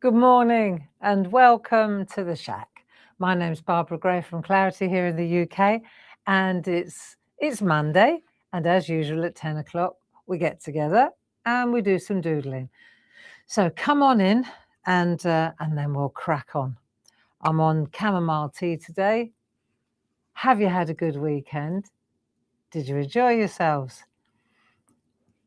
Good morning and welcome to the SHAC. My name's Barbara Gray from Clarity here in the UK, and it's Monday, and as usual at 10 o'clock we get together and we do some doodling. So come on in and then we'll crack on. I'm on chamomile tea today. Have you had a good weekend? Did you enjoy yourselves?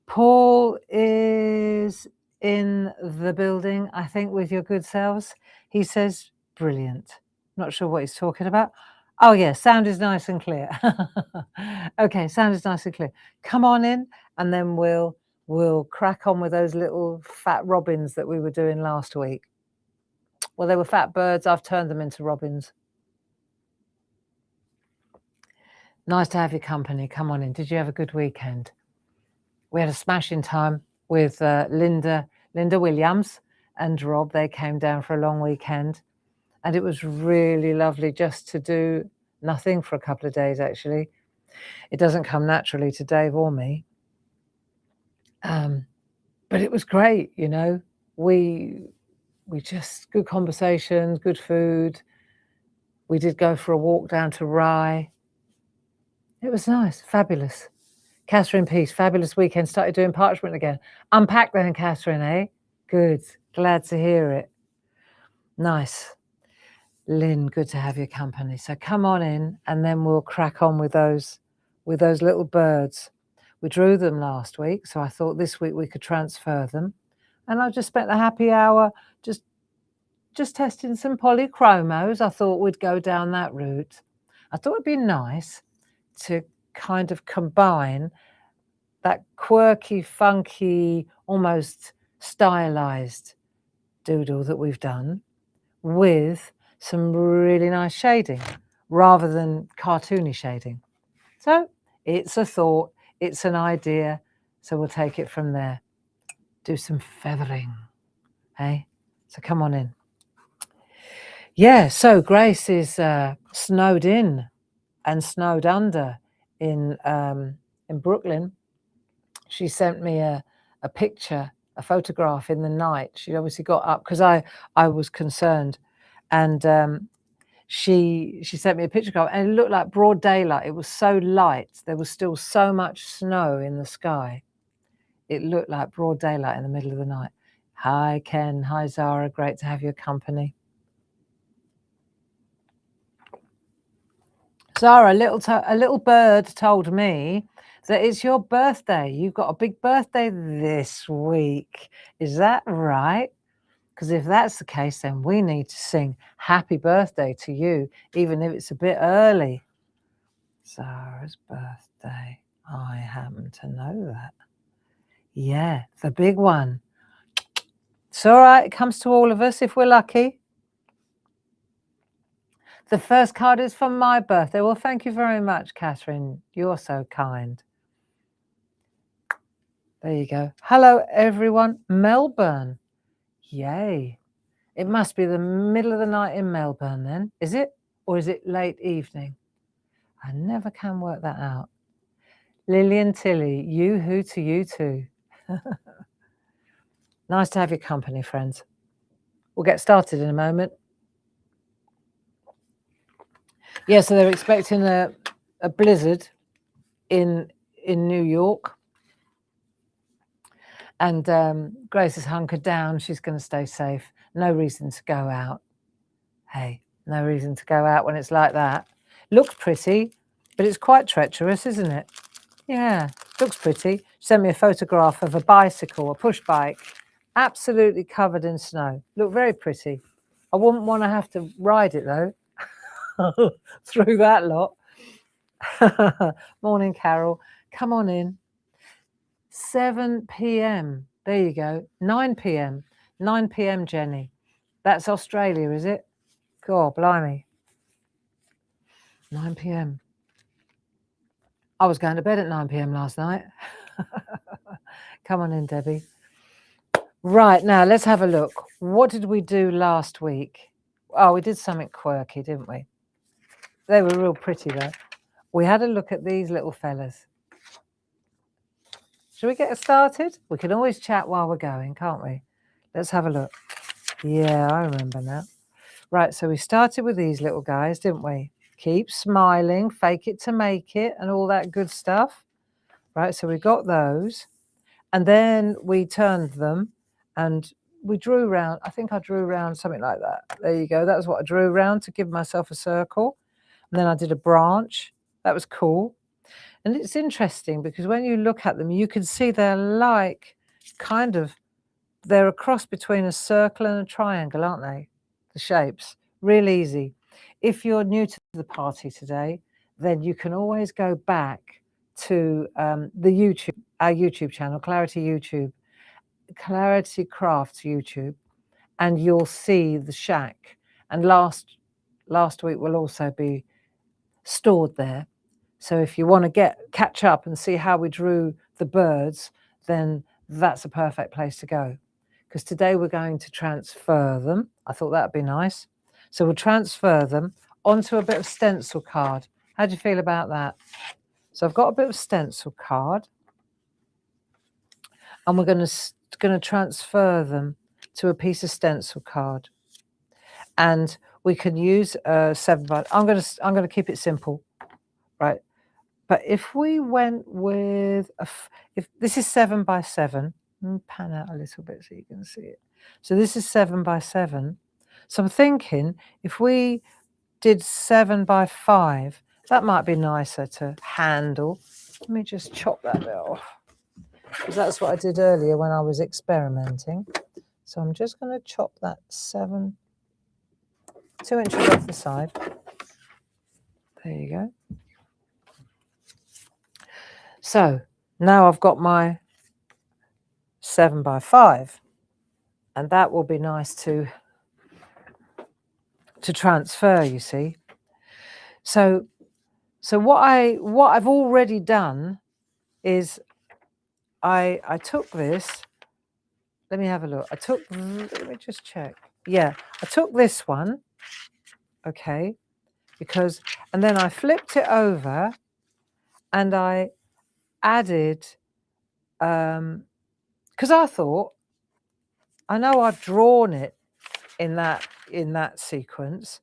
Paul is in the building, I think, with your good selves. He says, brilliant. Not sure what he's talking about. Oh, yeah, sound is nice and clear. Okay, sound is nice and clear. Come on in, and then we'll crack on with those little fat robins that we were doing last week. Well, they were fat birds. I've turned them into robins. Nice to have your company. Come on in. Did you have a good weekend? We had a smashing time with Linda Williams and Rob. They came down for a long weekend, and it was really lovely just to do nothing for a couple of days, actually. It doesn't come naturally to Dave or me. But it was great, you know. We just, good conversations, good food. We did go for a walk down to Rye. It was nice, fabulous. Catherine Peace, fabulous weekend. Started doing parchment again. Unpack then, Catherine, eh? Good. Glad to hear it. Nice. Lynn, good to have your company. So come on in, and then we'll crack on with those little birds. We drew them last week, so I thought this week we could transfer them. And I just spent a happy hour just testing some polychromos. I thought we'd go down that route. I thought it'd be nice to kind of combine that quirky, funky, almost stylized doodle that we've done with some really nice shading rather than cartoony shading. So it's a thought, it's an idea, so we'll take it from there. Do some feathering, hey? So come on in. Yeah, so Grace is snowed in and snowed under in Brooklyn. She sent me a picture, a photograph in the night. She obviously got up because I was concerned, and she sent me a picture, and it looked like broad daylight. It was so light. There was still so much snow in the sky. It looked like broad daylight in the middle of the night. Hi, Ken. Hi, Zara. Great to have your company. Zara, a little bird told me that it's your birthday. You've got a big birthday this week. Is that right? Because if that's the case, then we need to sing happy birthday to you, even if it's a bit early. Zara's birthday. I happen to know that. Yeah, the big one. It's all right. It comes to all of us if we're lucky. The first card is for my birthday. Well, thank you very much, Catherine. You're so kind. There you go. Hello, everyone. Melbourne. Yay. It must be the middle of the night in Melbourne then. Is it? Or is it late evening? I never can work that out. Lillian Tilly, you-hoo to you too. Nice to have your company, friends. We'll get started in a moment. Yeah, so they're expecting a blizzard in New York. And Grace is hunkered down. She's going to stay safe. No reason to go out. Hey, no reason to go out when it's like that. Looks pretty, but it's quite treacherous, isn't it? Yeah, looks pretty. She sent me a photograph of a bicycle, a push bike, absolutely covered in snow. Looked very pretty. I wouldn't want to have to ride it, though, through that lot. Morning, Carol. Come on in. 7 p.m. There you go. 9 p.m. 9 p.m., Jenny. That's Australia, is it? God, blimey. 9 p.m. I was going to bed at 9 p.m. last night. Come on in, Debbie. Right, now let's have a look. What did we do last week? Oh, we did something quirky, didn't we? They were real pretty, though. We had a look at these little fellas. Shall we get started? We can always chat while we're going, can't we? Let's have a look. Yeah, I remember now. Right, so we started with these little guys, didn't we? Keep smiling, fake it to make it, and all that good stuff. Right, so we got those. And then we turned them and we drew round. I think I drew round something like that. There you go. That was what I drew round to give myself a circle. And then I did a branch. That was cool. And it's interesting because when you look at them, you can see they're like kind of, they're a cross between a circle and a triangle, aren't they? The shapes. Real easy. If you're new to the party today, then you can always go back to the YouTube, our YouTube channel, Clarity Crafts YouTube, and you'll see the SHAC. And last week will also be stored there. So if you want to catch up and see how we drew the birds, then that's a perfect place to go. Because today we're going to transfer them. I thought that'd be nice. So we'll transfer them onto a bit of stencil card. How do you feel about that? So I've got a bit of stencil card, and we're going to transfer them to a piece of stencil card. And we can use 7 by. I'm going to keep it simple, right? But if we went with if this is 7 by 7, pan out a little bit so you can see it. So this is 7 by 7. So I'm thinking if we did 7 by 5, that might be nicer to handle. Let me just chop that bit off, because that's what I did earlier when I was experimenting. So I'm just going to chop that 2 inches off the side. There you go. So now I've got my 7 by 5, and that will be nice to transfer, you see. So what I've already done is I took this. Let me have a look. Let me just check. Yeah, I took this one, okay, and then I flipped it over and I added, because I thought, I know I've drawn it in that sequence,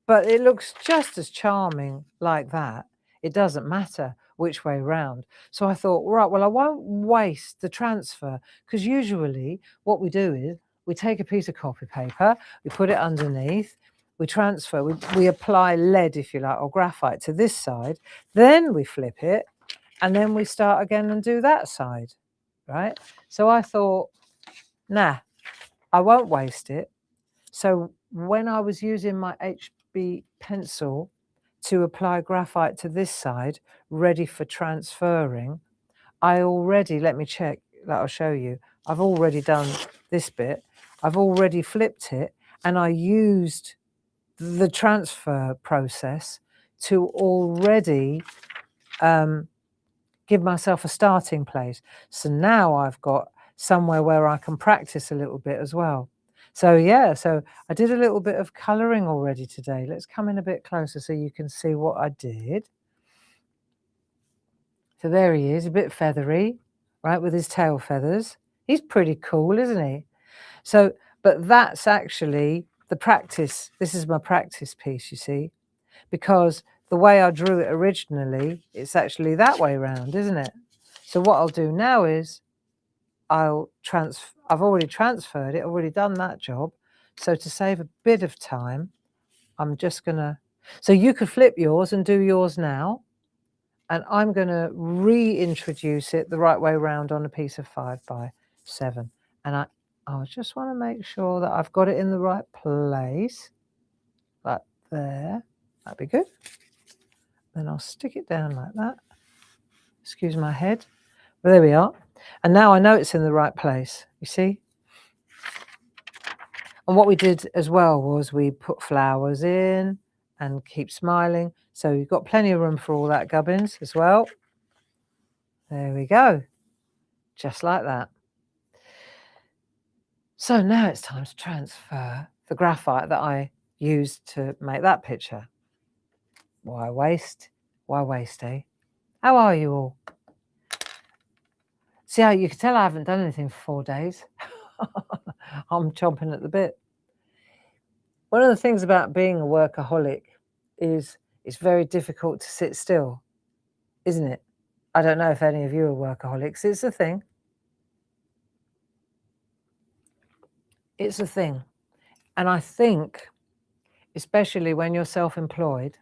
but it looks just as charming like that. It doesn't matter which way round. So I thought, right, well, I won't waste the transfer, because usually what we do is we take a piece of copy paper, we put it underneath, we transfer, we apply lead, if you like, or graphite to this side, then we flip it, and then we start again and do that side, right? So I thought, nah, I won't waste it. So when I was using my HB pencil to apply graphite to this side, ready for transferring, I already, let me check, that I'll show you, I've already done this bit, I've already flipped it, and I used the transfer process to already give myself a starting place. So now I've got somewhere where I can practice a little bit as well. So yeah, so I did a little bit of colouring already today. Let's come in a bit closer so you can see what I did. So there he is, a bit feathery, right, with his tail feathers. He's pretty cool, isn't he? So, but that's actually the practice. This is my practice piece, you see, because the way I drew it originally, it's actually that way round, isn't it? So what I'll do now is I've already transferred it, already done that job. So to save a bit of time, I'm just gonna, so you could flip yours and do yours now, and I'm gonna reintroduce it the right way around on a piece of 5 by 7. And I just wanna make sure that I've got it in the right place, like there, that'd be good. Then I'll stick it down like that. Excuse my head. But there we are. And now I know it's in the right place, you see? And what we did as well was we put flowers in and keep smiling. So you've got plenty of room for all that gubbins as well. There we go. Just like that. So now it's time to transfer the graphite that I used to make that picture. Why waste? Why waste, eh? How are you all? See how you can tell I haven't done anything for 4 days. I'm chomping at the bit. One of the things about being a workaholic is it's very difficult to sit still, isn't it? I don't know if any of you are workaholics. It's a thing. It's a thing. And I think, especially when you're self-employed,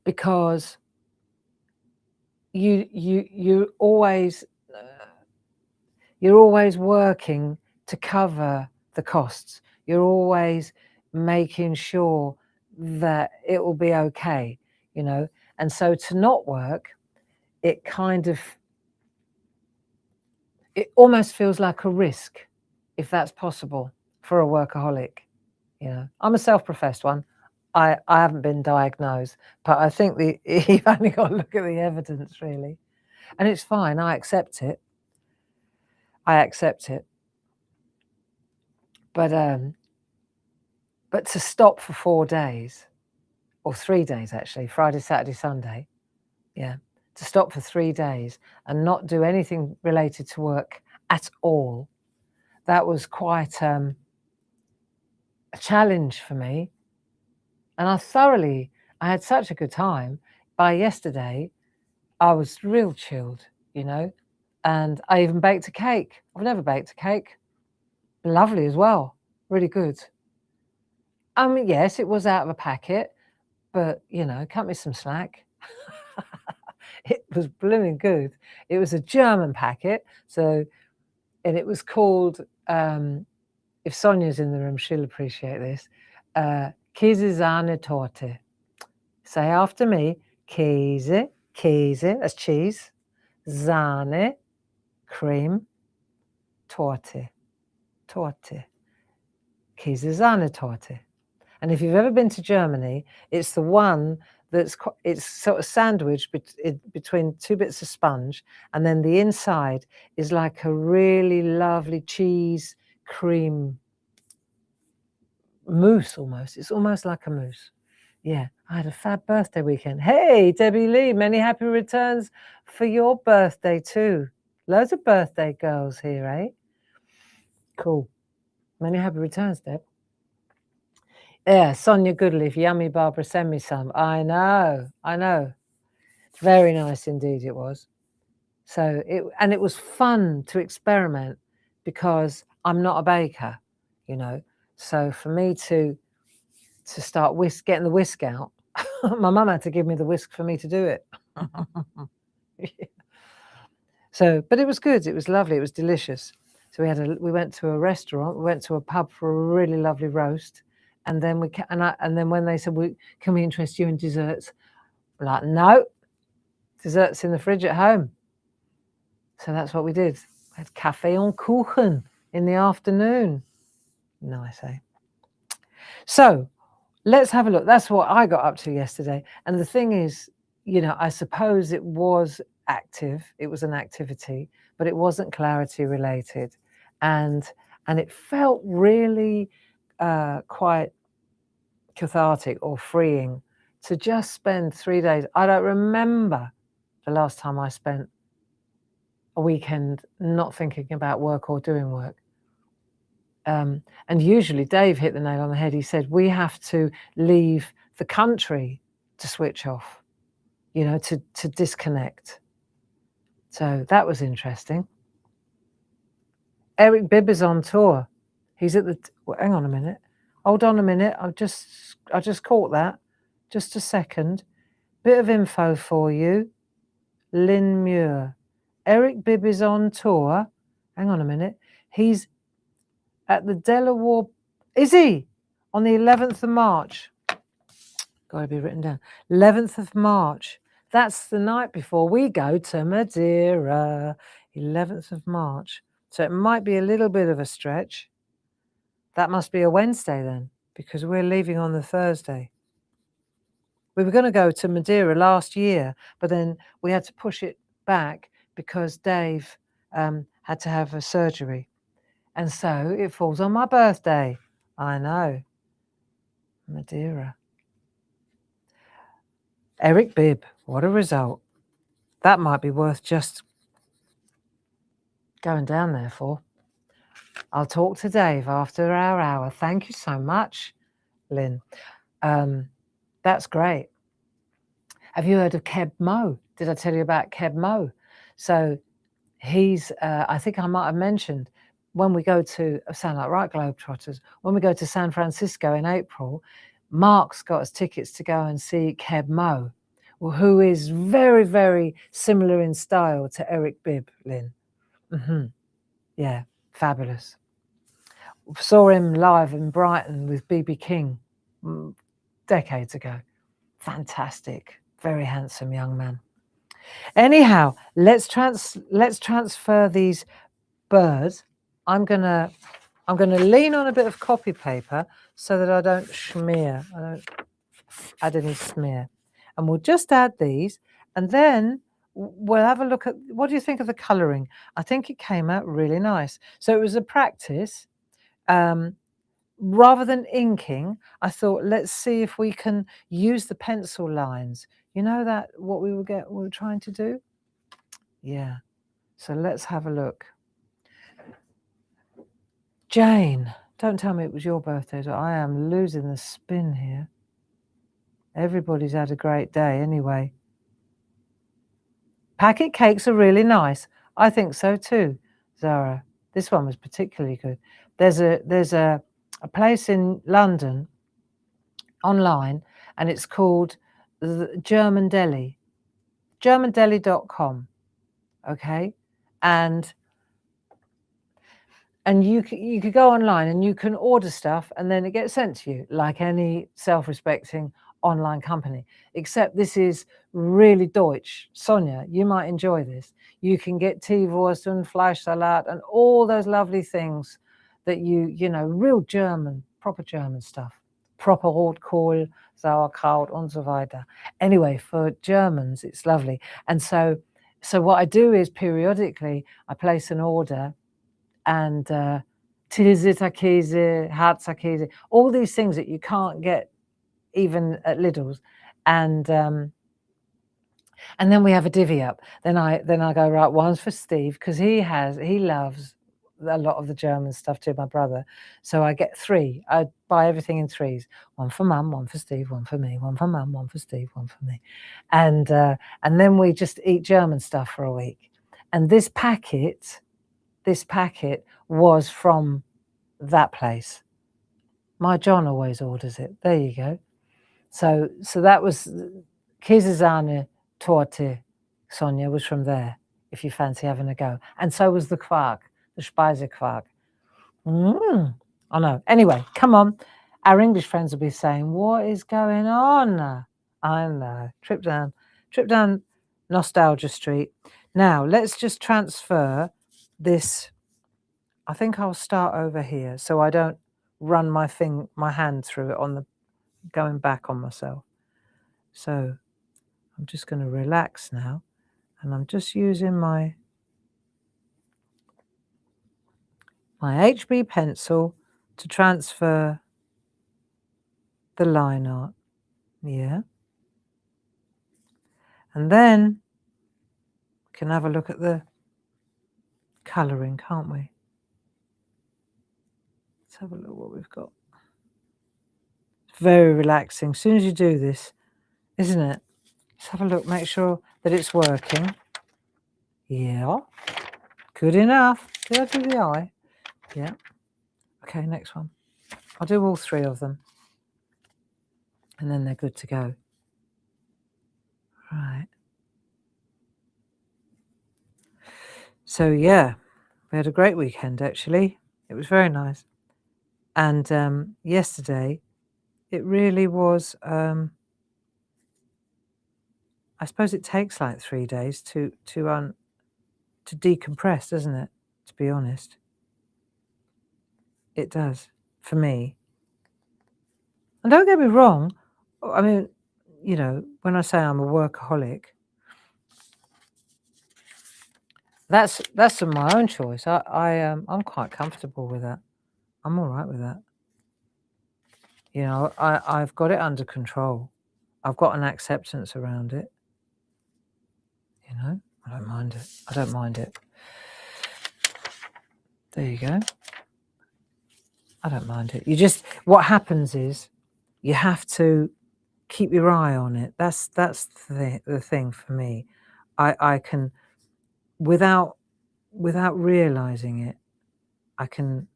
because you're always working to cover the costs. You're always making sure that it will be okay, you know. And so to not work, it almost feels like a risk, if that's possible, for a workaholic. You know, I'm a self-professed one. I haven't been diagnosed, but I think you've only got to look at the evidence, really. And it's fine. I accept it. But to stop for 4 days, or 3 days actually, Friday, Saturday, Sunday, yeah, to stop for 3 days and not do anything related to work at all, that was quite a challenge for me. And I had such a good time. By yesterday, I was real chilled, you know, and I even baked a cake. I've never baked a cake. Lovely as well, really good. I mean, yes, it was out of a packet, but, you know, cut me some slack. It was blooming good. It was a German packet, and it was called, if Sonia's in the room, she'll appreciate this, Käse-Sahne-Torte. Say after me, Käse, that's cheese, Sahne, cream, Torte, Käse-Sahne-Torte. And if you've ever been to Germany, it's the one it's sort of sandwiched between 2 bits of sponge, and then the inside is like a really lovely cheese cream mousse almost. It's almost like a mousse. Yeah, I had a fab birthday weekend. Hey, Debbie Lee, many happy returns for your birthday too. Loads of birthday girls here, eh? Cool. Many happy returns, Deb. Yeah, Sonia Goodleaf, yummy, Barbara, send me some. I know. Very nice indeed it was. So it was fun to experiment because I'm not a baker, you know. So for me to start getting the whisk out, my mum had to give me the whisk for me to do it. So, but it was good. It was lovely. It was delicious. So we went to a restaurant. We went to a pub for a really lovely roast. And then then when they said, can we interest you in desserts? I'm like, no, desserts in the fridge at home. So that's what we did. We had café en kuchen in the afternoon. Nice, eh? So let's have a look. That's what I got up to yesterday. And the thing is, you know, I suppose it was active. It was an activity, but it wasn't clarity related. And it felt really quite cathartic or freeing to just spend 3 days. I don't remember the last time I spent a weekend not thinking about work or doing work. And usually Dave hit the nail on the head. He said, we have to leave the country to switch off, you know, to disconnect. So that was interesting. Eric Bibb is on tour. He's at hang on a minute. Hold on a minute. I just caught that. Just a second. Bit of info for you. Lynn Muir. Eric Bibb is on tour. Hang on a minute. He's at the Delaware. Is he? On the 11th of March. Got to be written down. 11th of March. That's the night before we go to Madeira. 11th of March. So it might be a little bit of a stretch. That must be a Wednesday then, because we're leaving on the Thursday. We were going to go to Madeira last year, but then we had to push it back because Dave had to have a surgery. And so it falls on my birthday. I know. Madeira. Eric Bibb, what a result. That might be worth just going down there for. I'll talk to Dave after our hour. Thank you so much, Lynn. That's great. Have you heard of Keb Mo? Did I tell you about Keb Mo? So he's, I think I might have mentioned, when we go to, sound like right Globetrotters, when we go to San Francisco in April, Mark's got us tickets to go and see Keb Mo, who is very, very similar in style to Eric Bibb, Lynn. Yeah, fabulous. Saw him live in Brighton with B.B. King decades ago. Fantastic, very handsome young man. Anyhow, let's transfer these birds. I'm gonna lean on a bit of copy paper so that I don't smear. I don't add any smear, and we'll just add these, and then we'll have a look at what do you think of the colouring. I think it came out really nice. So it was a practice. Rather than inking, I thought, let's see if we can use the pencil lines. You know that what we were trying to do? Yeah. So let's have a look. Jane, don't tell me it was your birthday. So I am losing the spin here. Everybody's had a great day anyway. Packet cakes are really nice. I think so too, Zara. This one was particularly good. There's a place in London online, and it's called the German Deli, germandeli.com. Okay, and you could go online and you can order stuff, and then it gets sent to you like any self-respecting online company. Except this is really Deutsch. Sonia, you might enjoy this. You can get Teewurst and Fleischsalat and all those lovely things that you know, real German, proper German stuff. Proper Rotkohl, Sauerkraut, and so weiter. Anyway, for Germans, it's lovely. And so what I do is periodically I place an order, and Tilsiter Käse, Harzer Käse, all these things that you can't get even at Lidl's, and then we have a divvy up. Then I go, right, one's for Steve because he loves a lot of the German stuff too, my brother. So I get 3. I buy everything in 3s. One for Mum, one for Steve, one for me, one for Mum, one for Steve, one for me. And then we just eat German stuff for a week. And this packet was from that place. My John always orders it. There you go. So that was Käsesahne Torte, Sonia, was from there, if you fancy having a go. And so was the Quark, the Speisequark. I know. Anyway, come on. Our English friends will be saying, what is going on? I know. Trip down Nostalgia Street. Now, let's just transfer this. I think I'll start over here so I don't run my hand through it on the going back on myself. So I'm just going to relax now, and I'm just using my HB pencil to transfer the line art. Yeah. And then we can have a look at the colouring, can't we? Let's have a look what we've got. It's very relaxing. As soon as you do this, isn't it? Let's have a look, make sure that it's working. Yeah. Good enough. Did I do the eye? Yeah. Okay, next one. I'll do all 3 of them. And then they're good to go. Right. So, yeah, we had a great weekend, actually. It was very nice. And yesterday, it really was, I suppose it takes like 3 days to decompress, doesn't it? To be honest. It does, for me. And don't get me wrong, I mean, you know, when I say I'm a workaholic, that's my own choice. I'm quite comfortable with that. I'm all right with that. You know, I've got it under control. I've got an acceptance around it. You know, I don't mind it. There you go. I don't mind it. What happens is you have to keep your eye on it. That's the thing for me. I can, without realizing it, I can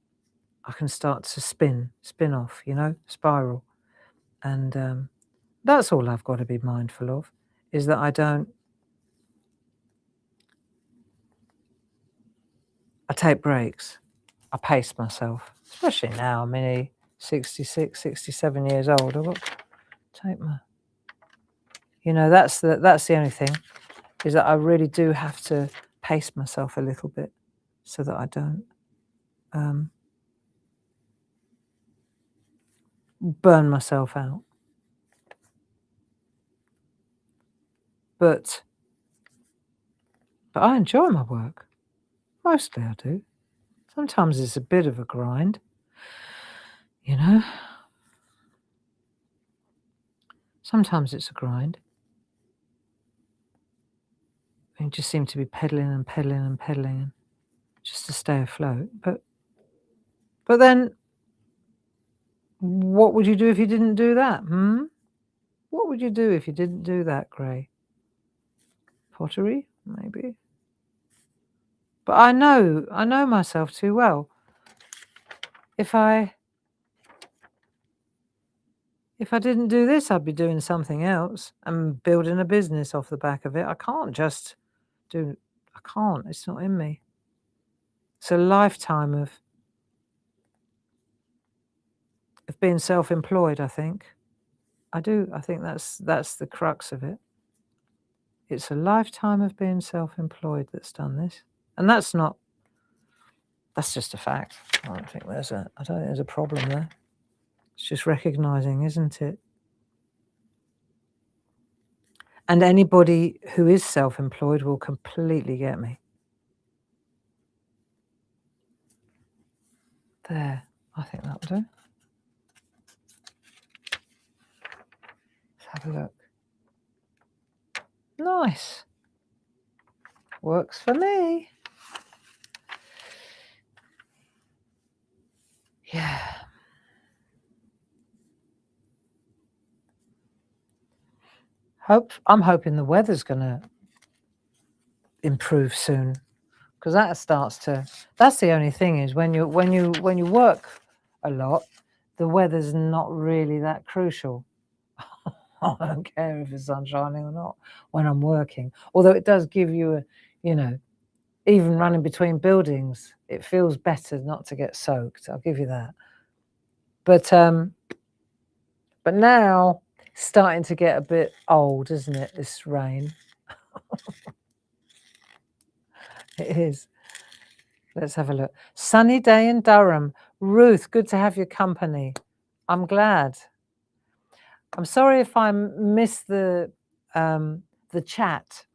start to spin off, spiral. And that's all I've got to be mindful of, is that I take breaks. I pace myself, especially now. I'm nearly 66, 67 years old. I've got to take my, that's the only thing, is that I really do have to pace myself a little bit so that I don't burn myself out. But I enjoy my work. Mostly I do. Sometimes it's a bit of a grind, Sometimes it's a grind. You just seem to be pedaling and pedaling and pedaling just to stay afloat. But then, what would you do if you didn't do that? What would you do if you didn't do that, Gray? Pottery, maybe. But I know myself too well. If I didn't do this, I'd be doing something else and building a business off the back of it. I can't just I can't. It's not in me. It's a lifetime of being self-employed, I think. I do. I think that's the crux of it. It's a lifetime of being self-employed that's done this. And that's just a fact. I don't think there's a problem there. It's just recognizing, isn't it? And anybody who is self-employed will completely get me. There. I think that'll do. Let's have a look. Nice. Works for me. Yeah. I'm hoping the weather's going to improve soon, because that's the only thing, is when you work a lot, the weather's not really that crucial. I don't care if the sun's shining or not when I'm working, although it does give you even running between buildings, it feels better not to get soaked. I'll give you that. But now it's starting to get a bit old, isn't it, this rain? It is. Let's have a look. Sunny day in Durham. Ruth, good to have your company. I'm glad. I'm sorry if I miss the chat.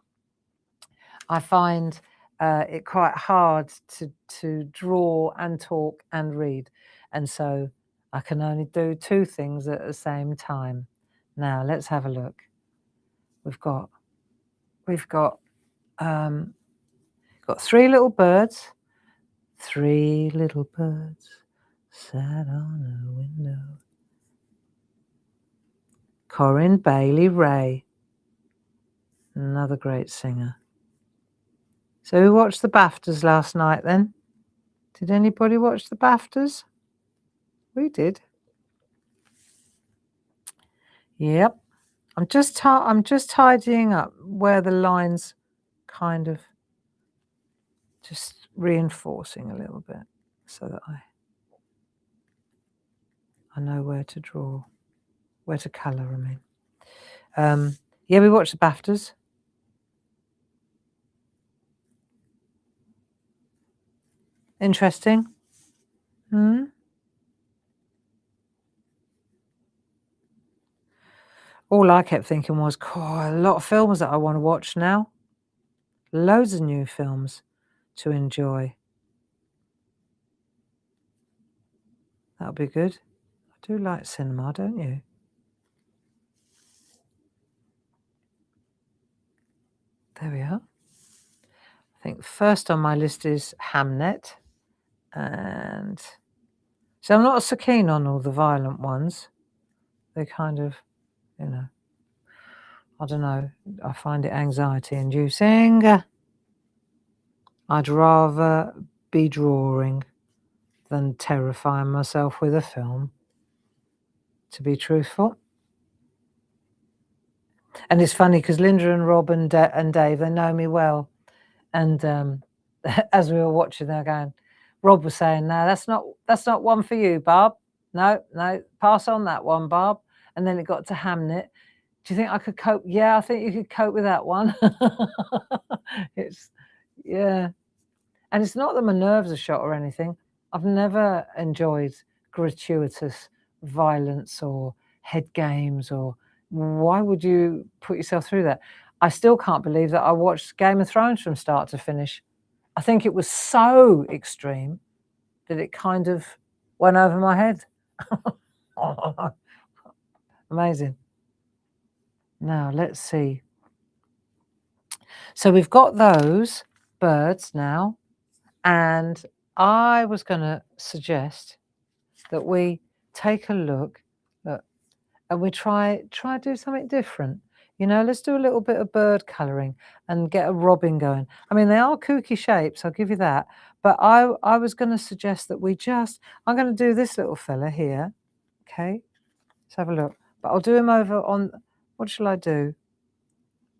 I find it quite hard to draw and talk and read, and so I can only do two things at the same time. Now let's have a look. We've got three little birds. Three little birds sat on a window. Corinne Bailey Ray, another great singer. So who watched the BAFTAs last night then? Did anybody watch the BAFTAs? We did. Yep. I'm just tidying up where the lines kind of just reinforcing a little bit so that I know where to draw, where to colour, I mean. Yeah, we watched the BAFTAs. Interesting. All I kept thinking was, a lot of films that I want to watch now. Loads of new films to enjoy. That'll be good. I do like cinema, don't you? There we are. I think first on my list is Hamnet, and So I'm not so keen on all the violent ones. They kind of, you know, I don't know, I find it anxiety inducing. I'd rather be drawing than terrifying myself with a film, to be truthful. And it's funny because Linda and Rob and Dave, they know me well. And as we were watching, they're going, Rob was saying, no, that's not one for you, Barb. No, pass on that one, Barb. And then it got to Hamnet. Do you think I could cope? Yeah, I think you could cope with that one. Yeah. And it's not that my nerves are shot or anything. I've never enjoyed gratuitous violence or head games, or why would you put yourself through that? I still can't believe that I watched Game of Thrones from start to finish. I think it was so extreme that it kind of went over my head. Amazing. Now, let's see. So we've got those birds now, and I was going to suggest that we take a look and we try to do something different. You know, let's do a little bit of bird colouring and get a robin going. I mean, they are kooky shapes, I'll give you that. But I was going to suggest that I'm going to do this little fella here. Okay, let's have a look. But I'll do him over on, what shall I do?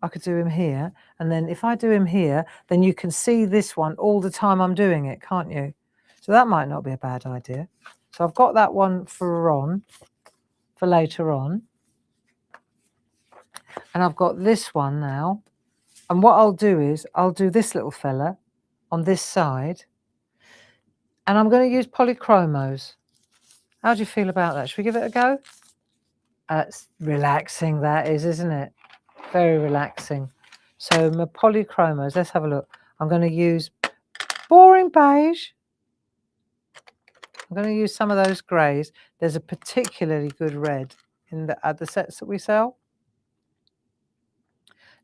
I could do him here. And then if I do him here, then you can see this one all the time I'm doing it, can't you? So that might not be a bad idea. So I've got that one for later on. And I've got this one now. And what I'll do is I'll do this little fella on this side. And I'm going to use polychromos. How do you feel about that? Should we give it a go? It's relaxing, that is, isn't it? Very relaxing. So my polychromos, let's have a look. I'm going to use boring beige. I'm going to use some of those greys. There's a particularly good red in the other sets that we sell.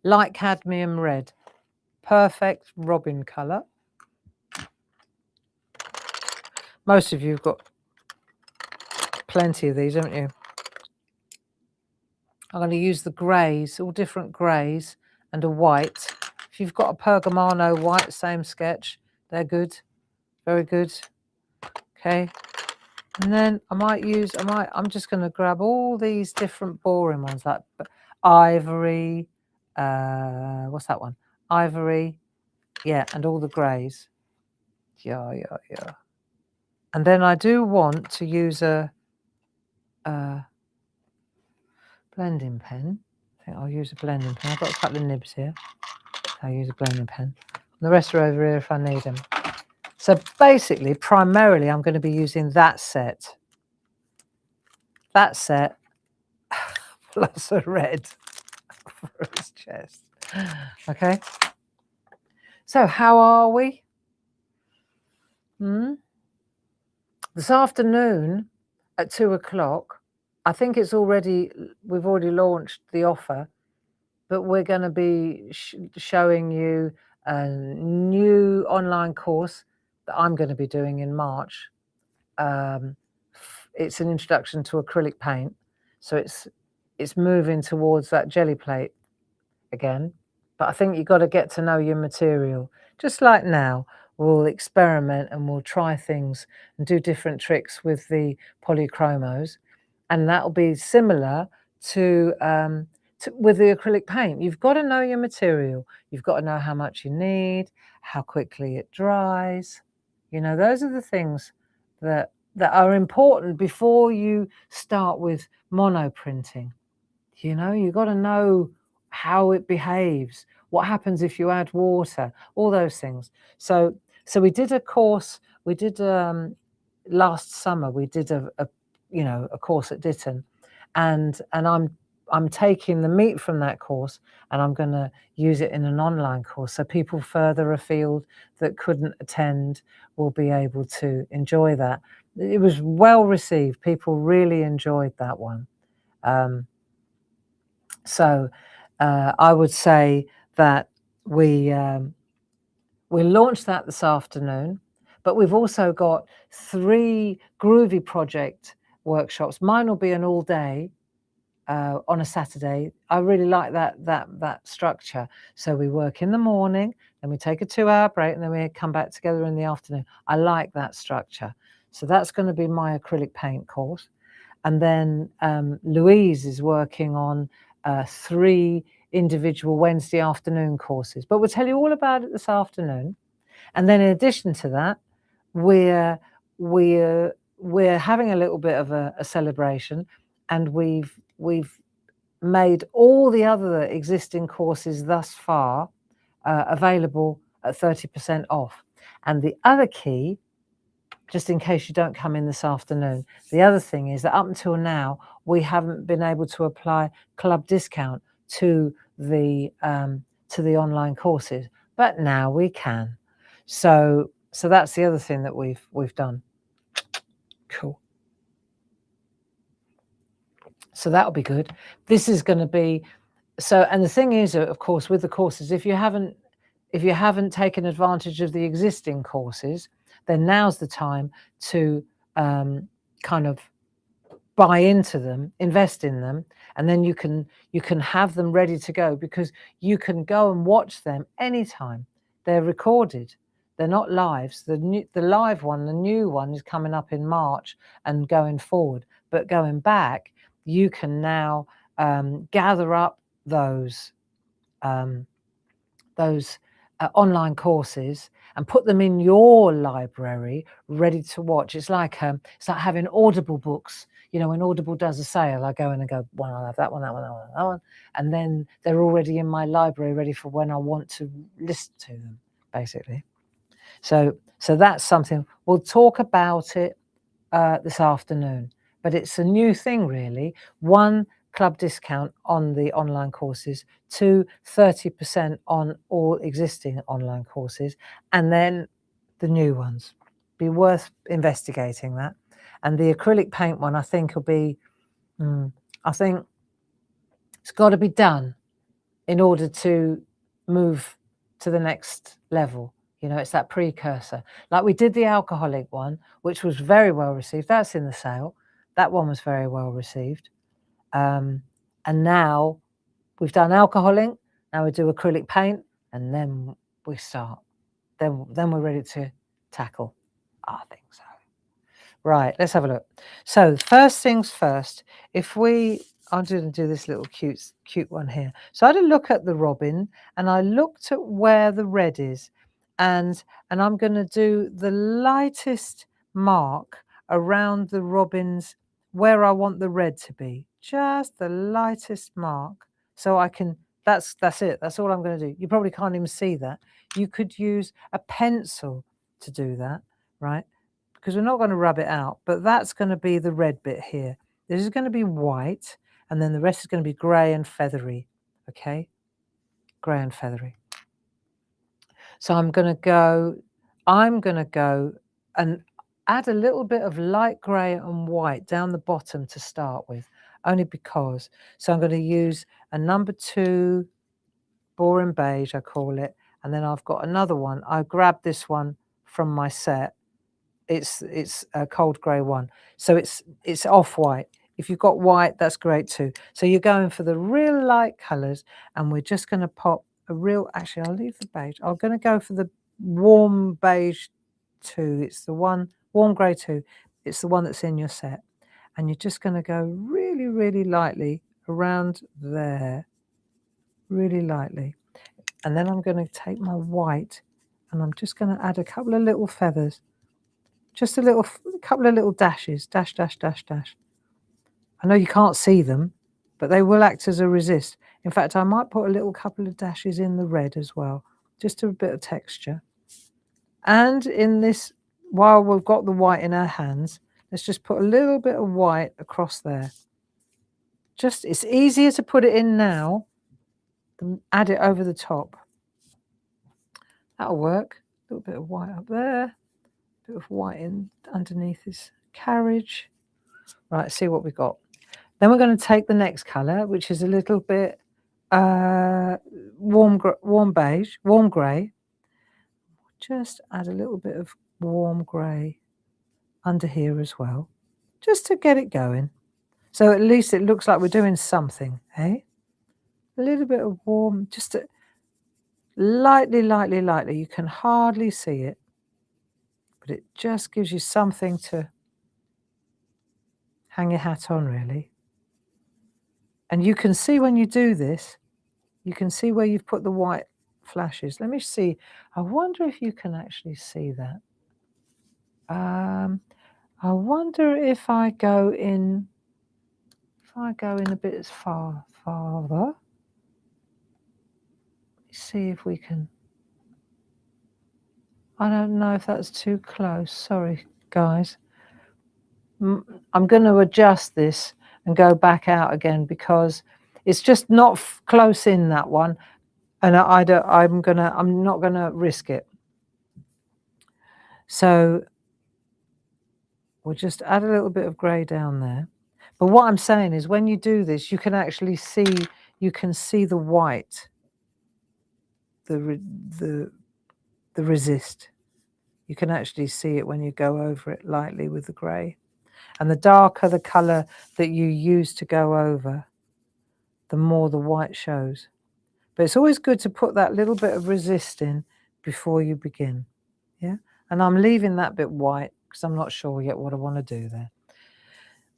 Light cadmium red. Perfect robin colour. Most of you have got plenty of these, haven't you? I'm going to use the greys, all different greys, and a white. If you've got a Pergamano white, same sketch, they're good. Very good. Okay. And then I'm just going to grab all these different boring ones, like ivory, what's that one? Ivory, yeah, and all the greys. Yeah. And then I do want to use a blending pen. I think I'll use a blending pen. I've got a couple of nibs here. I'll use a blending pen. And the rest are over here if I need them. So basically, primarily, I'm going to be using that set. That set plus a red for his chest. Okay. So how are we? This afternoon at 2 o'clock, I think we've already launched the offer, but we're going to be showing you a new online course that I'm going to be doing in March. It's an introduction to acrylic paint. So it's moving towards that jelly plate again. But I think you've got to get to know your material. Just like now, we'll experiment and we'll try things and do different tricks with the polychromos. And that'll be similar to with the acrylic paint. You've got to know your material. You've got to know how much you need, how quickly it dries. You know, those are the things that are important before you start with monoprinting. You know, you've got to know how it behaves, what happens if you add water, all those things. So we did a course, last summer, we did a course at Ditton, and I'm taking the meat from that course and I'm going to use it in an online course. So people further afield that couldn't attend will be able to enjoy that. It was well received. People really enjoyed that one. So I would say that we'll launch that this afternoon. But we've also got 3 Groovy project workshops. Mine will be an all day on a Saturday. I really like that structure. So we work in the morning, then we take a 2-hour break, and then we come back together in the afternoon. I like that structure. So that's going to be my acrylic paint course. And then Louise is working on 3 individual Wednesday afternoon courses. But we'll tell you all about it this afternoon. And then in addition to that, we're having a little bit of a celebration, and we've made all the other existing courses thus far available at 30% off. And the other key, just in case you don't come in this afternoon, the other thing is that up until now, we haven't been able to apply club discount to the online courses, but now we can. So that's the other thing that we've done. Cool. So that'll be good. This is going to be so. And the thing is, of course, with the courses, if you haven't taken advantage of the existing courses, then now's the time to kind of buy into them, invest in them, and then you can have them ready to go, because you can go and watch them anytime. They're recorded. They're not lives. The live one, the new one, is coming up in March and going forward. But going back, you can now gather up those online courses and put them in your library, ready to watch. It's like having Audible books. You know, when Audible does a sale, I go in and go, well, I'll have that one, that one, that one, that one, and then they're already in my library, ready for when I want to listen to them, basically. So that's something we'll talk about it this afternoon. But it's a new thing, really. 1, club discount on the online courses, 2, 30% on all existing online courses, and then the new ones. Be worth investigating that. And the acrylic paint one, I think, will be, I think it's got to be done in order to move to the next level. You know, it's that precursor. Like we did the alcoholic one, which was very well received. That's in the sale. That one was very well received. And now we've done alcoholing, now we do acrylic paint, and then we start. Then we're ready to tackle. I think so. Right, let's have a look. So first things first, I'm going to do this little cute one here. So I had a look at the robin, and I looked at where the red is, and I'm going to do the lightest mark around the robin's where I want the red to be, just the lightest mark. So I can, that's it. That's all I'm going to do. You probably can't even see that. You could use a pencil to do that, right? Because we're not going to rub it out, but that's going to be the red bit here. This is going to be white, and then the rest is going to be grey and feathery, okay? Grey and feathery. So I'm going to go and add a little bit of light grey and white down the bottom to start with, only because. So I'm going to use a number 2 boring beige, I call it, and then I've got another one. I grabbed this one from my set. It's a cold grey one, so it's off-white. If you've got white, that's great too. So you're going for the real light colours, and we're just going to pop a real, actually I'll leave the beige. I'm going to go for the warm beige 2. It's the one, warm grey 2. It's the one that's in your set. And you're just going to go really, really lightly around there, really lightly. And then I'm going to take my white, and I'm just going to add a couple of little feathers. Just a couple of little dashes, dash, dash, dash, dash. I know you can't see them, but they will act as a resist. In fact, I might put a couple of dashes in the red as well, just a bit of texture. And in this, while we've got the white in our hands, let's just put a little bit of white across there. It's easier to put it in now than add it over the top. That'll work. A little bit of white up there. Bit of white in underneath this carriage. Right, see what we've got. Then we're going to take the next colour, which is a little bit warm beige, warm grey. Just add a little bit of warm grey under here as well, just to get it going. So at least it looks like we're doing something, eh? A little bit of warm, just lightly, lightly, lightly. You can hardly see it, but it just gives you something to hang your hat on, really. And you can see when you do this, you can see where you've put the white flashes. Let me see. I wonder if you can actually see that. I wonder if I go in a bit farther. See if we can. I don't know if that's too close. Sorry, guys. I'm going to adjust this and go back out again because it's just not close in that one, and I'm not gonna risk it. So we'll just add a little bit of grey down there. But what I'm saying is, when you do this, you can actually see. You can see the white. The resist. You can actually see it when you go over it lightly with the grey. And the darker the colour that you use to go over, the more the white shows. But it's always good to put that little bit of resist in before you begin. Yeah. And I'm leaving that bit white because I'm not sure yet what I want to do there.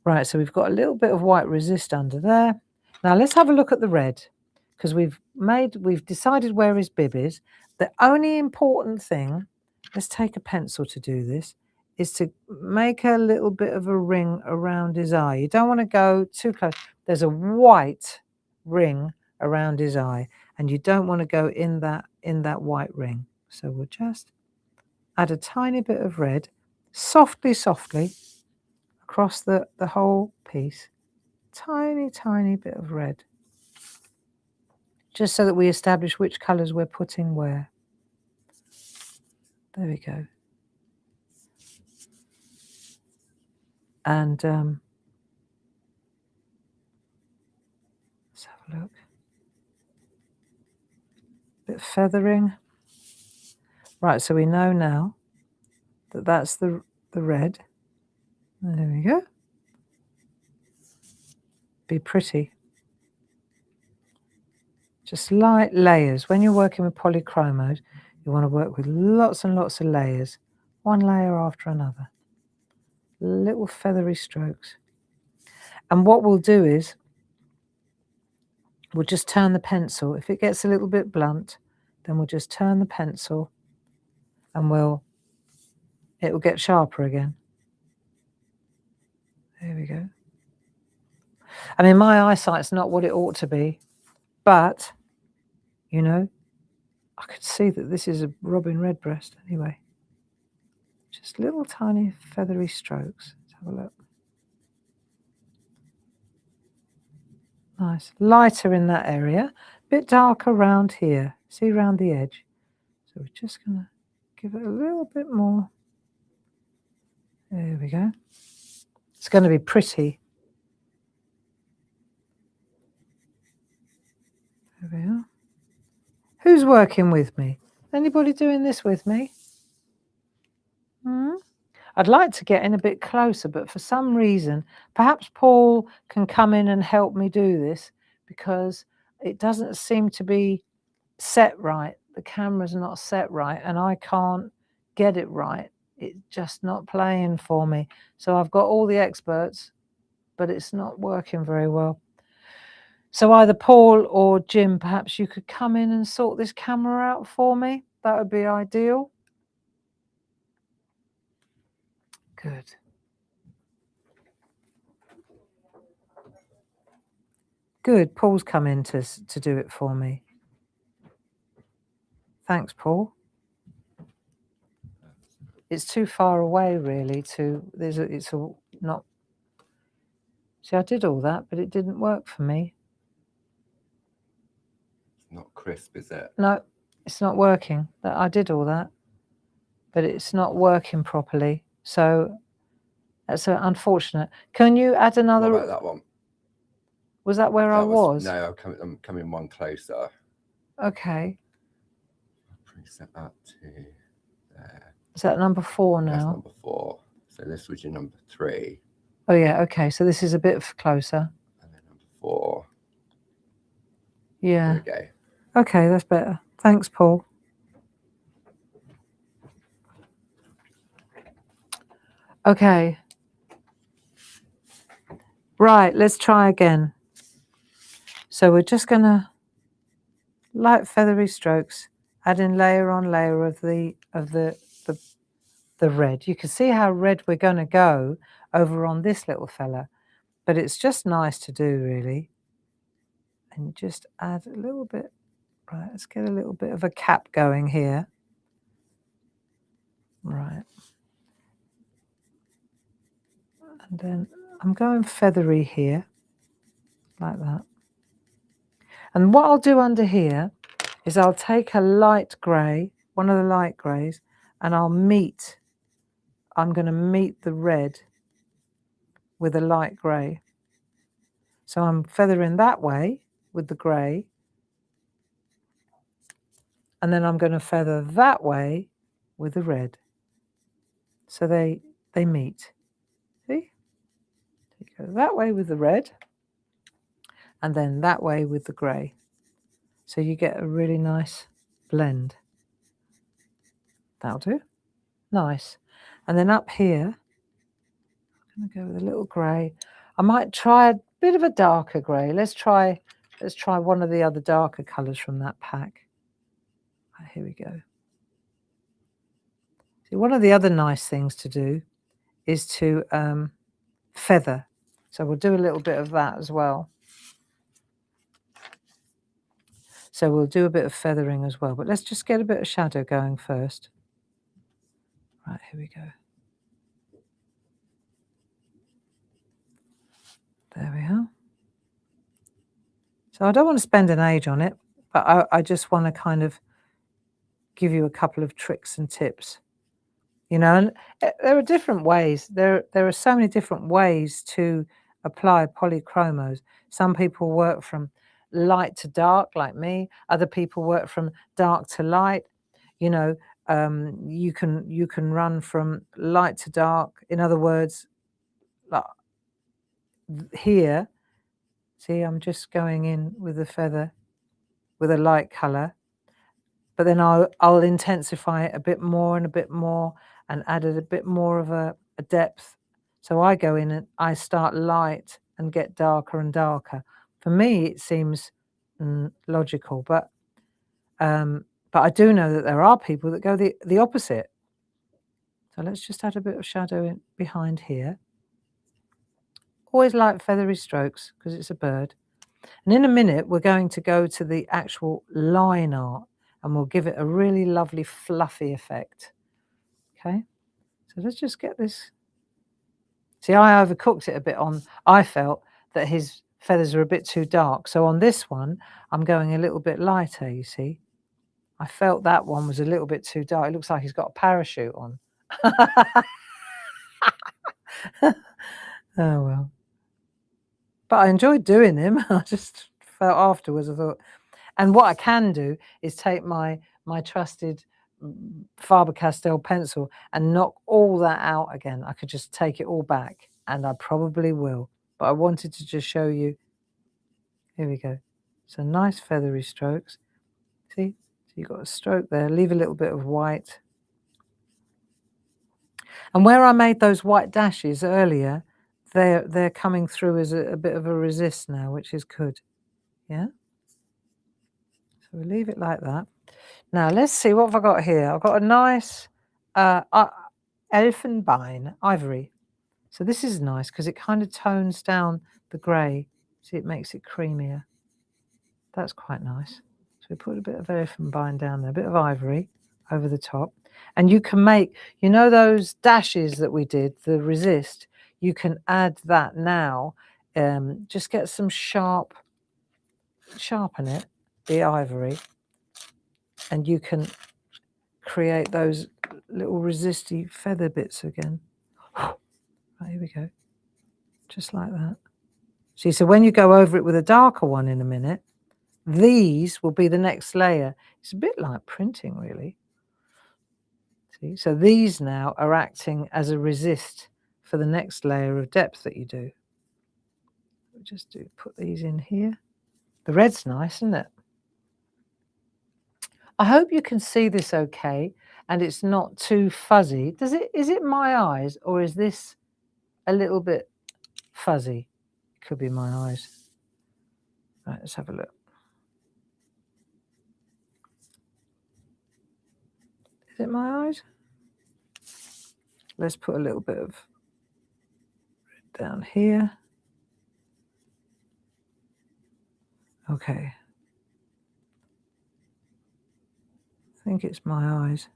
Right, so we've got a little bit of white resist under there. Now let's have a look at the red, because we've decided where his bib is. The only important thing, let's take a pencil to do this, is to make a little bit of a ring around his eye. You don't want to go too close. There's a white ring around his eye, and you don't want to go in that white ring. So we'll just add a tiny bit of red, softly, across the whole piece. Tiny, tiny bit of red. Just so that we establish which colours we're putting where. There we go. And let's have a look. Bit of feathering. Right, so we know now that that's the red. There we go. Be pretty. Just light layers. When you're working with polychromos, you want to work with lots and lots of layers, one layer after another. Little feathery strokes. And what we'll do is we'll just turn the pencil. If it gets a little bit blunt, then we'll just turn the pencil and it will get sharper again. There we go. I mean, my eyesight's not what it ought to be, but, you know, I could see that this is a robin redbreast anyway. Just little tiny feathery strokes. Let's have a look. Nice. Lighter in that area, a bit darker around here. See, around the edge. So we're just going to give it a little bit more. There we go. It's going to be pretty. There we are. Who's working with me? Anybody doing this with me? I'd like to get in a bit closer, but for some reason, perhaps Paul can come in and help me do this, because it doesn't seem to be set right. The camera's not set right, and I can't get it right. It's just not playing for me. So I've got all the experts, but it's not working very well. So either Paul or Jim, perhaps you could come in and sort this camera out for me. That would be ideal. Good. Good. Paul's come in to do it for me. Thanks, Paul. It's too far away, really. It's not. See, I did all that, but it didn't work for me. Not crisp, is it? No, it's not working. I did all that, but it's not working properly. So that's unfortunate. Can you add another? What about that one? Was that where I was? No, I'm coming one closer. Okay. Preset that to there. Is that number 4 That's now? number 4. So this was your number 3. Oh yeah, okay. So this is a bit closer. And then number 4. Yeah. There we go. Okay, that's better. Thanks, Paul. Okay. Right, let's try again. So we're just going to light feathery strokes, adding layer on layer of the red. You can see how red we're going to go over on this little fella, but it's just nice to do, really. And just add a little bit. Right, let's get a little bit of a cap going here. Right. And then I'm going feathery here, like that. And what I'll do under here is I'll take a light grey, one of the light greys, and I'm going to meet the red with a light grey. So I'm feathering that way with the grey, and then I'm going to feather that way with the red. So they meet. See? You go that way with the red, and then that way with the grey. So you get a really nice blend. That'll do. Nice. And then up here, I'm going to go with a little grey. I might try a bit of a darker grey. Let's try one of the other darker colours from that pack. Right, here we go. See, one of the other nice things to do is to feather. So we'll do a little bit of that as well. So we'll do a bit of feathering as well. But let's just get a bit of shadow going first. Right, here we go. There we are. So I don't want to spend an age on it, but I just want to kind of give you a couple of tricks and tips. You know, and there are different ways. There are so many different ways to apply polychromos. Some people work from light to dark, like me. Other people work from dark to light. You know, you can run from light to dark. In other words, like here, see, I'm just going in with the feather with a light color, but then I'll intensify it a bit more and a bit more, and added a bit more of a depth. So I go in and I start light and get darker and darker. For me, it seems logical, but I do know that there are people that go the opposite. So let's just add a bit of shadow in behind here. Always light feathery strokes because it's a bird. And in a minute, we're going to go to the actual line art, and we'll give it a really lovely fluffy effect. Okay, so let's just get this. See, I overcooked it a bit on, I felt that his feathers are a bit too dark. So on this one, I'm going a little bit lighter, you see. I felt that one was a little bit too dark. It looks like he's got a parachute on. Oh, well. But I enjoyed doing him. I just felt afterwards, I thought. And what I can do is take my trusted Faber-Castell pencil and knock all that out again. I could just take it all back, and I probably will. But I wanted to just show you. Here we go. So nice feathery strokes. See? So you've got a stroke there. Leave a little bit of white. And where I made those white dashes earlier, they're coming through as a bit of a resist now, which is good. Yeah? So we'll leave it like that. Now, let's see, what have I got here? I've got a nice elfenbein, ivory. So this is nice because it kind of tones down the grey. See, it makes it creamier. That's quite nice. So we put a bit of elfenbein down there, a bit of ivory over the top. And you can make, you know those dashes that we did, the resist, you can add that now. Just get some sharpen it, the ivory, and you can create those little resisty feather bits again. Right, here we go. Just like that. See, so when you go over it with a darker one in a minute, these will be the next layer. It's a bit like printing, really. See, so these now are acting as a resist for the next layer of depth that you do. We'll just put these in here. The red's nice, isn't it? I hope you can see this okay and it's not too fuzzy. Is it my eyes or is this a little bit fuzzy? It could be my eyes. Right, let's have a look. Is it my eyes? Let's put a little bit of red down here. Okay. I think it's my eyes.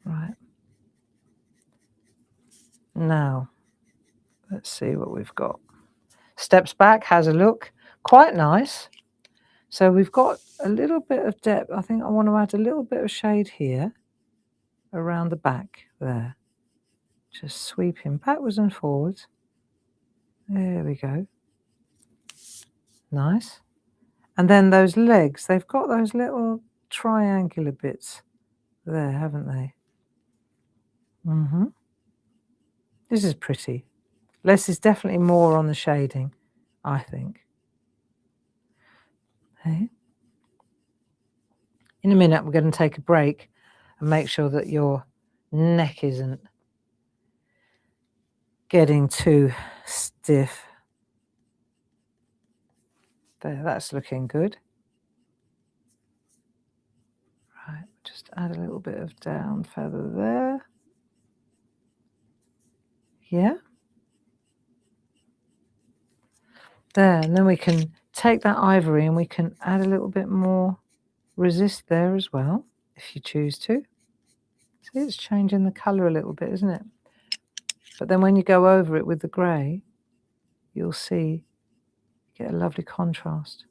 Right. Now, let's see what we've got. Steps back, has a look. Quite nice. So we've got a little bit of depth. I think I want to add a little bit of shade here around the back there. Just sweeping backwards and forwards. There we go. Nice. And then those legs, they've got those little triangular bits there, haven't they? This is pretty. Less is definitely more on the shading, I think. Okay. In a minute, we're going to take a break and make sure that your neck isn't getting too stiff. There, that's looking good. Right, just add a little bit of down feather there. Yeah. There, and then we can take that ivory and we can add a little bit more resist there as well, if you choose to. See, it's changing the colour a little bit, isn't it? But then when you go over it with the grey, you'll see you get a lovely contrast.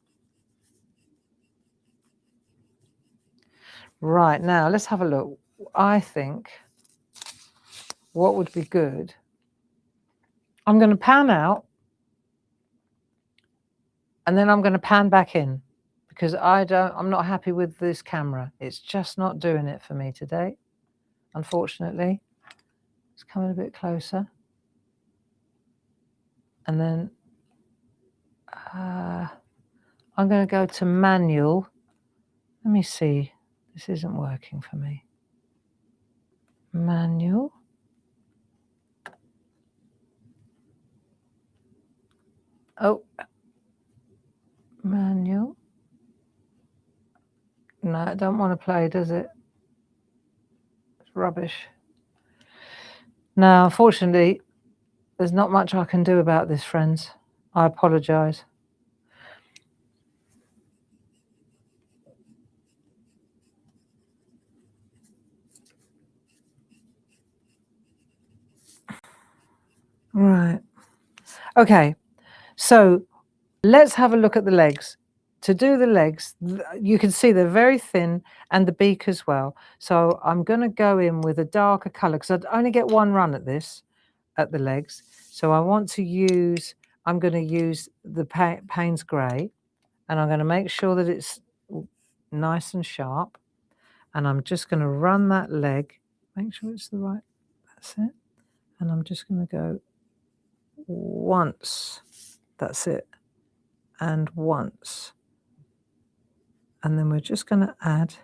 Right, now let's have a look. I think what would be good, I'm going to pan out and then I'm going to pan back in because I'm not happy with this camera. It's just not doing it for me today, unfortunately. It's coming a bit closer. And then I'm going to go to manual. Let me see. This isn't working for me. Manual. Oh. Manual. No, it don't want to play, does it? It's rubbish. Now, unfortunately, there's not much I can do about this, friends. I apologise. Right. Okay. So let's have a look at the legs. To do the legs, you can see they're very thin and the beak as well. So I'm going to go in with a darker colour because I'd only get one run at this, at the legs. So I want to use, I'm going to use the Payne's Grey and I'm going to make sure that it's nice and sharp. And I'm just going to run that leg, make sure it's the right, that's it. And I'm just going to go once, that's it, and once. And then we're just going to add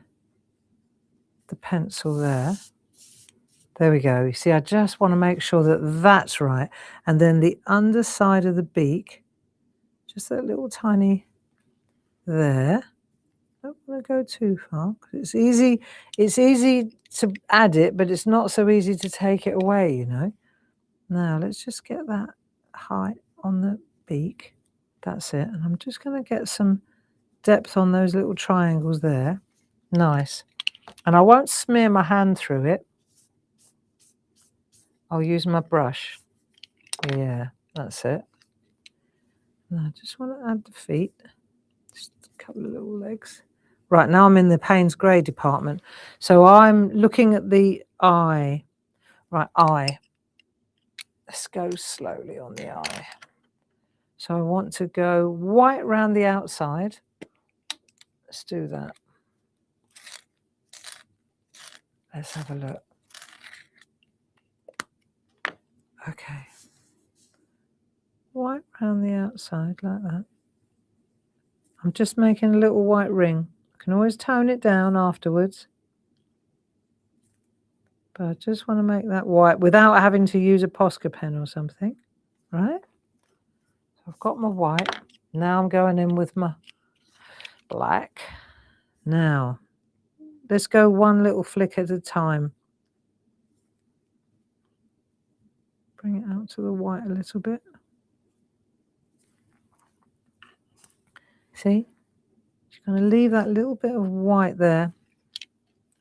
the pencil there. There we go. You see, I just want to make sure that that's right. And then the underside of the beak, just that little tiny there. Don't want to go too far because it's easy to add it, but it's not so easy to take it away, you know. Now let's just get that height on the beak. That's it. And I'm just going to get some depth on those little triangles there. Nice. And I won't smear my hand through it. I'll use my brush. Yeah, that's it. And I just want to add the feet. Just a couple of little legs. Right, now I'm in the Payne's Grey department. So I'm looking at the eye. Right, eye. Let's go slowly on the eye. So I want to go white around the outside. Let's do that. Let's have a look. Okay. White around the outside like that. I'm just making a little white ring. I can always tone it down afterwards. But I just want to make that white without having to use a Posca pen or something. Right? So I've got my white. Now I'm going in with my black. Now, let's go one little flick at a time. Bring it out to the white a little bit. See? You're going to leave that little bit of white there.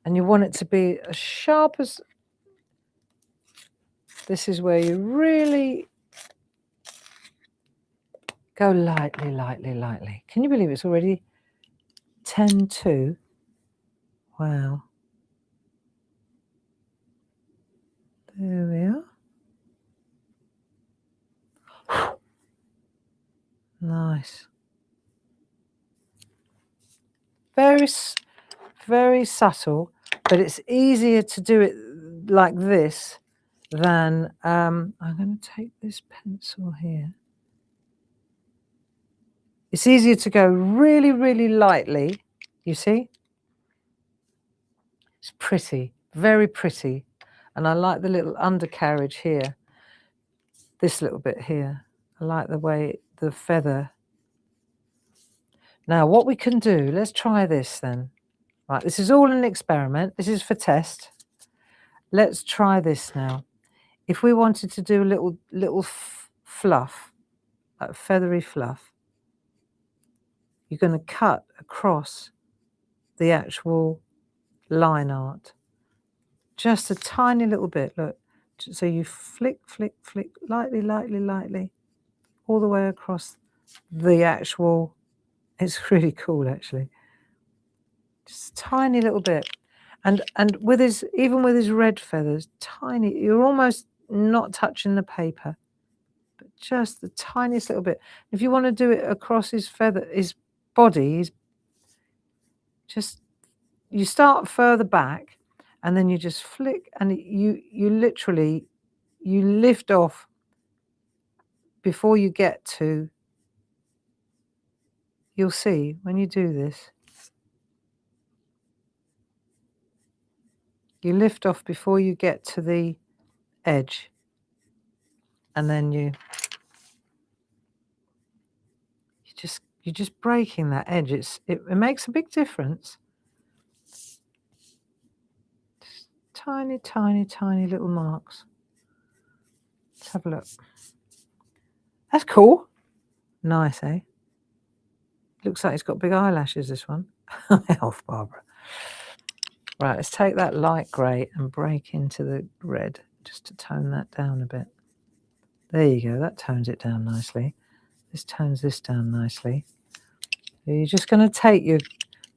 And you want it to be as sharp as... This is where you really go lightly, lightly, lightly. Can you believe it's already 10:02? Wow. There we are. Nice. Very subtle, but it's easier to do it like this than... I'm going to take this pencil here. It's easier to go really, really lightly, you see? It's pretty, very pretty. And I like the little undercarriage here, this little bit here. I like the way the feather... Now, what we can do, let's try this then. Right, this is all an experiment. This is for test. Let's try this now. If we wanted to do a little fluff, like feathery fluff, you're going to cut across the actual line art. Just a tiny little bit, look. So you flick, flick, flick, lightly, lightly, lightly, all the way across the actual... It's really cool, actually. Just a tiny little bit. And with his, even with his red feathers, tiny, you're almost not touching the paper, but just the tiniest little bit. If you want to do it across his feather, his body, you start further back, and then you just flick, and you literally, you lift off before you get to... You'll see when you do this, you lift off before you get to the edge, and then you're just breaking that edge. It makes a big difference. Just tiny, tiny, tiny little marks. Let's have a look. That's cool. Nice, eh? Looks like it's got big eyelashes, this one. Elf Barbara. Right, let's take that light grey and break into the red just to tone that down a bit. There you go, that tones it down nicely. This tones this down nicely. You're just going to take your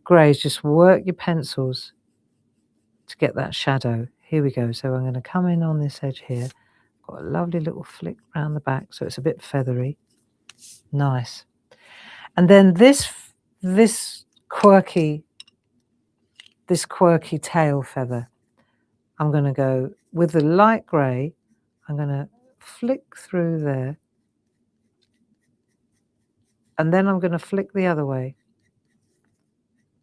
greys, just work your pencils to get that shadow. Here we go. So I'm going to come in on this edge here. Got a lovely little flick round the back, so it's a bit feathery. Nice. And then this quirky tail feather, I'm going to go with the light grey. I'm going to flick through there, and then I'm going to flick the other way,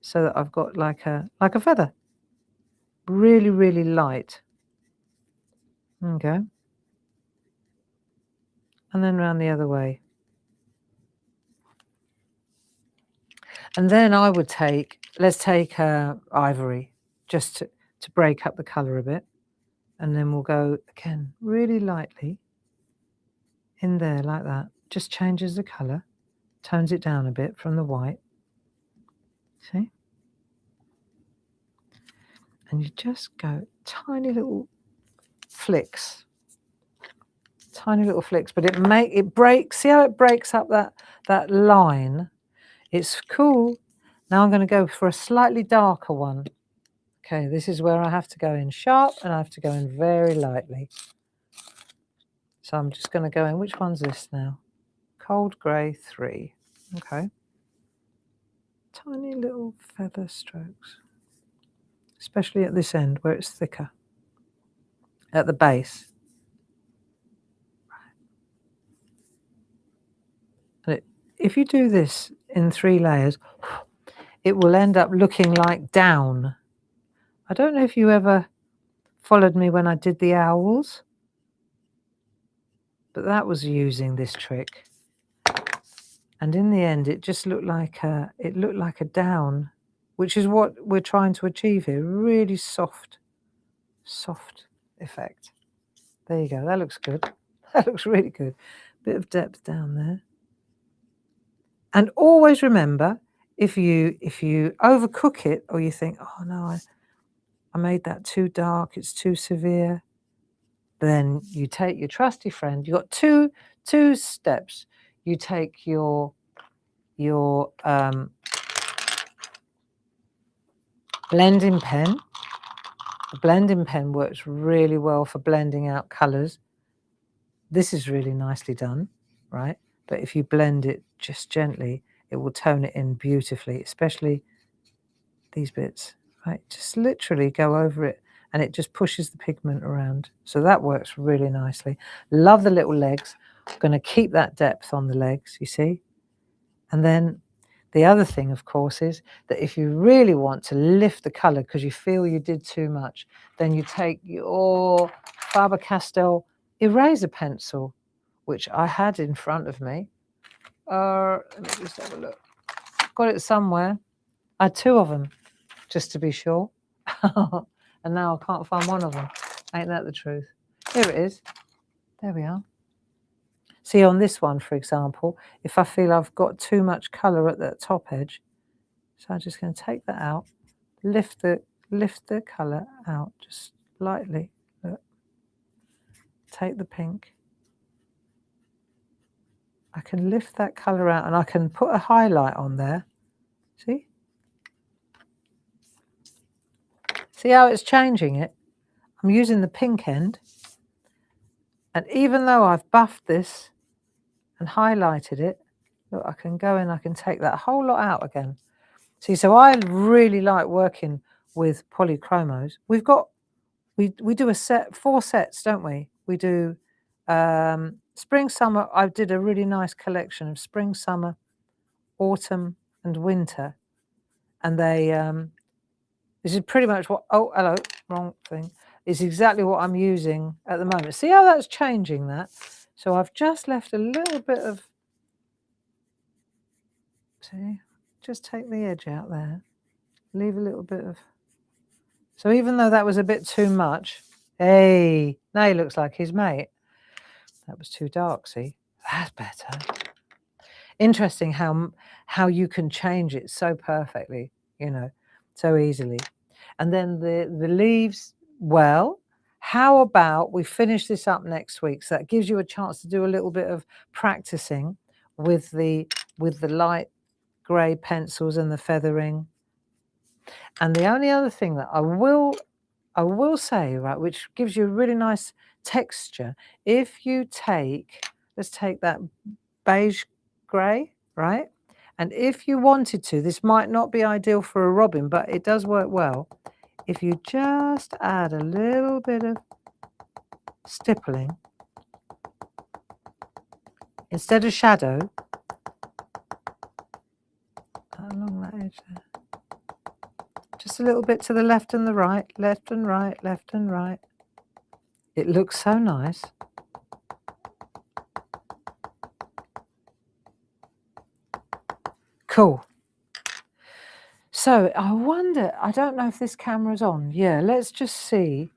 so that I've got like a feather. Really, really light. Okay. And then round the other way. And then I would take, let's take ivory, just to break up the colour a bit. And then we'll go, again, really lightly in there like that. Just changes the colour, tones it down a bit from the white. See? And you just go tiny little flicks. Tiny little flicks, but it breaks. See how it breaks up that line? It's cool. Now I'm going to go for a slightly darker one. Okay, this is where I have to go in sharp and I have to go in very lightly. So I'm just going to go in, which one's this now? Cold grey 3. Okay. Tiny little feather strokes. especially at this end where it's thicker, at the base. And if you do this in 3 layers, it will end up looking like down. I don't know if you ever followed me when I did the owls, but that was using this trick. And in the end, it just looked like a down, which is what we're trying to achieve here. Really soft effect. There you go. That looks good. That looks really good. Bit of depth down there. And always remember, if you overcook it, or you think, oh no, I made that too dark, it's too severe, then you take your trusty friend. You've got two steps. You take your blending pen. The blending pen works really well for blending out colours. This is really nicely done, right? But if you blend it just gently, it will tone it in beautifully, especially these bits, right? Just literally go over it and it just pushes the pigment around. So that works really nicely. Love the little legs. I'm going to keep that depth on the legs, you see? And then the other thing, of course, is that if you really want to lift the colour because you feel you did too much, then you take your Faber-Castell eraser pencil, which I had in front of me. Let me just have a look. Got it somewhere. I had 2 of them, just to be sure. And now I can't find one of them. Ain't that the truth? Here it is. There we are. See, on this one, for example, if I feel I've got too much colour at that top edge, so I'm just going to take that out, lift the colour out just lightly. Look. Take the pink. I can lift that colour out and I can put a highlight on there. See? See how it's changing it? I'm using the pink end. And even though I've buffed this and highlighted it, look, I can go in, I can take that whole lot out again. See, so I really like working with polychromos. We do 4 sets, don't we? We do spring, summer. I did a really nice collection of spring, summer, autumn, and winter. And this is pretty much what, oh, hello, wrong thing. It's exactly what I'm using at the moment. See how that's changing that? So I've just left a little bit of, see, just take the edge out there. Leave a little bit of, so even though that was a bit too much, hey, now he looks like his mate. That was too dark, see? That's better. Interesting how you can change it so perfectly, you know, so easily. And then the leaves, well, how about we finish this up next week? So that gives you a chance to do a little bit of practicing with the light grey pencils and the feathering. And the only other thing that I will say, right, which gives you a really nice texture, if you take, let's take that beige grey, right? And if you wanted to, this might not be ideal for a robin, but it does work well. If you just add a little bit of stippling, instead of shadow, along that edge there. Just a little bit to the left and the right, left and right, left and right. It looks so nice. Cool. So I wonder, I don't know if this camera's on. Yeah, let's just see.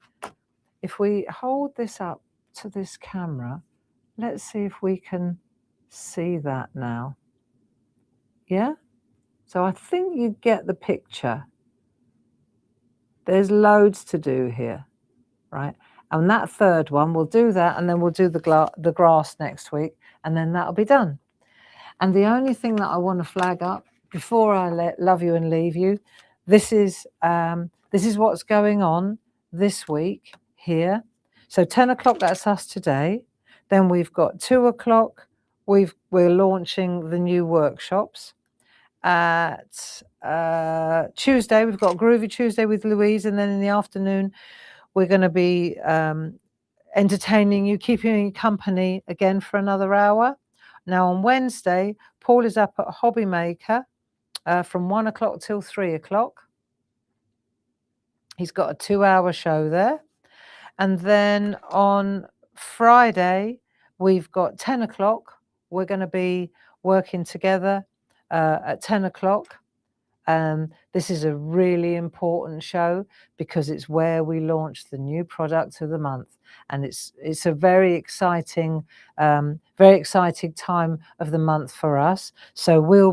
If we hold this up to this camera, let's see if we can see that now. Yeah? So I think you get the picture. There's loads to do here, right? And that third one, we'll do that, and then we'll do the grass next week, and then that'll be done. And the only thing that I want to flag up before I love you and leave you, this is what's going on this week here. So 10 o'clock, that's us today. Then we've got 2 o'clock, we're launching the new workshops. at Tuesday. We've got Groovy Tuesday with Louise, and then in the afternoon we're going to be entertaining you, keeping you company again for another hour. Now on Wednesday, Paul is up at Hobby Maker from 1 o'clock till 3 o'clock. He's got a 2-hour show there. And then on Friday, we've got 10 o'clock. We're going to be working together at 10 o'clock. This is a really important show because it's where we launch the new product of the month, and it's a very exciting time of the month for us. So we'll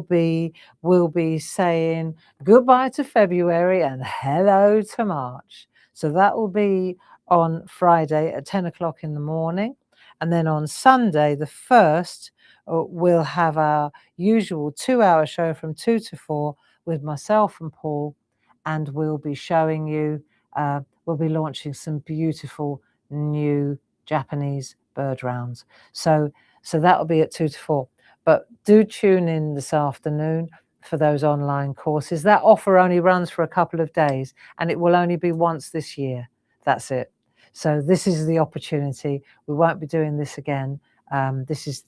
be saying goodbye to February and hello to March. So that will be on Friday at 10 o'clock in the morning, and then on Sunday the 1st we'll have our usual 2-hour show from 2 to 4 with myself and Paul, and we'll be showing you, we'll be launching some beautiful new Japanese bird rounds. So that'll be at 2 to 4. But do tune in this afternoon for those online courses. That offer only runs for a couple of days, and it will only be once this year. That's it. So this is the opportunity. We won't be doing this again. This is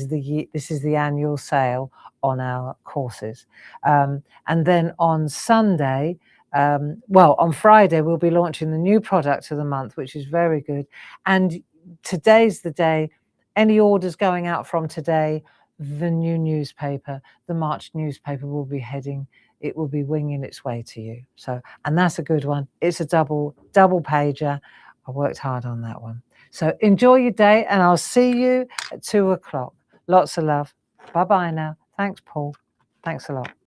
the annual sale on our courses, and then on Sunday, on Friday we'll be launching the new product of the month, which is very good. And today's the day. Any orders going out from today, the new newspaper, the March newspaper, will be heading. It will be winging its way to you. So, and that's a good one. It's a double pager. I worked hard on that one. So enjoy your day, and I'll see you at 2 o'clock. Lots of love. Bye-bye now. Thanks, Paul. Thanks a lot.